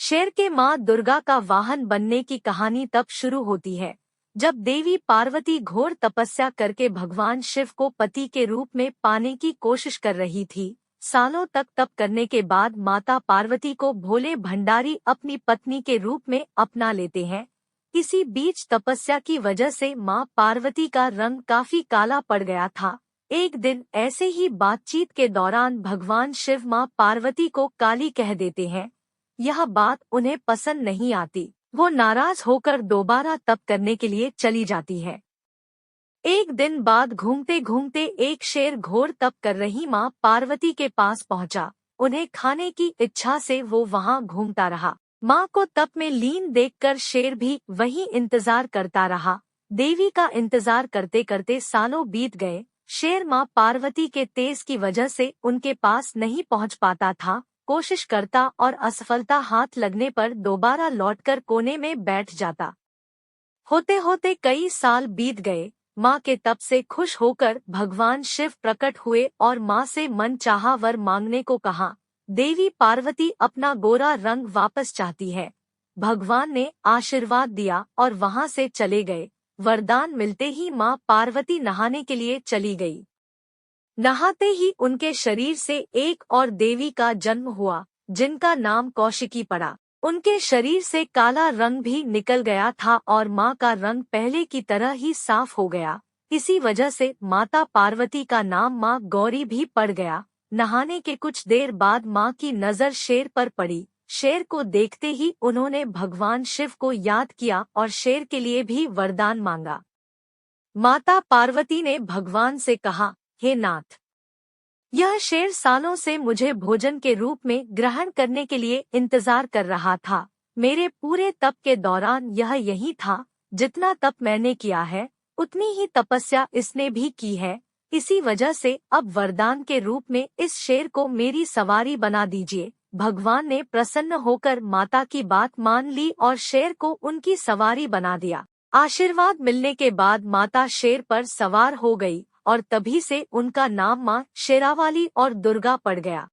शेर के माँ दुर्गा का वाहन बनने की कहानी तब शुरू होती है जब देवी पार्वती घोर तपस्या करके भगवान शिव को पति के रूप में पाने की कोशिश कर रही थी। सालों तक तप करने के बाद माता पार्वती को भोले भंडारी अपनी पत्नी के रूप में अपना लेते हैं। इसी बीच तपस्या की वजह से माँ पार्वती का रंग काफी काला पड़ गया था। एक दिन ऐसे ही बातचीत के दौरान भगवान शिव माँ पार्वती को काली कह देते हैं। यह बात उन्हें पसंद नहीं आती। वो नाराज होकर दोबारा तप करने के लिए चली जाती है। एक दिन बाद घूमते घूमते एक शेर घोर तप कर रही माँ पार्वती के पास पहुंचा। उन्हें खाने की इच्छा से वो वहां घूमता रहा। माँ को तप में लीन देखकर शेर भी वहीं इंतजार करता रहा। देवी का इंतजार करते करते सालों बीत गए। शेर माँ पार्वती के तेज की वजह से उनके पास नहीं पहुंच पाता था। कोशिश करता और असफलता हाथ लगने पर दोबारा लौटकर कोने में बैठ जाता। होते होते कई साल बीत गए। माँ के तप से खुश होकर भगवान शिव प्रकट हुए और माँ से मन चाहा वर मांगने को कहा। देवी पार्वती अपना गोरा रंग वापस चाहती है। भगवान ने आशीर्वाद दिया और वहां से चले गए। वरदान मिलते ही माँ पार्वती नहाने के लिए चली गई। नहाते ही उनके शरीर से एक और देवी का जन्म हुआ, जिनका नाम कौशिकी पड़ा। उनके शरीर से काला रंग भी निकल गया था और माँ का रंग पहले की तरह ही साफ हो गया। इसी वजह से माता पार्वती का नाम माँ गौरी भी पड़ गया। नहाने के कुछ देर बाद माँ की नजर शेर पर पड़ी। शेर को देखते ही उन्होंने भगवान शिव को याद किया और शेर के लिए भी वरदान मांगा। माता पार्वती ने भगवान से कहा, हे नाथ, यह शेर सालों से मुझे भोजन के रूप में ग्रहण करने के लिए इंतजार कर रहा था। मेरे पूरे तप के दौरान यह यही था। जितना तप मैंने किया है उतनी ही तपस्या इसने भी की है। इसी वजह से अब वरदान के रूप में इस शेर को मेरी सवारी बना दीजिए। भगवान ने प्रसन्न होकर माता की बात मान ली और शेर को उनकी सवारी बना दिया। आशीर्वाद मिलने के बाद माता शेर पर सवार हो गई और तभी से उनका नाम माँ शेरावाली और दुर्गा पड़ गया।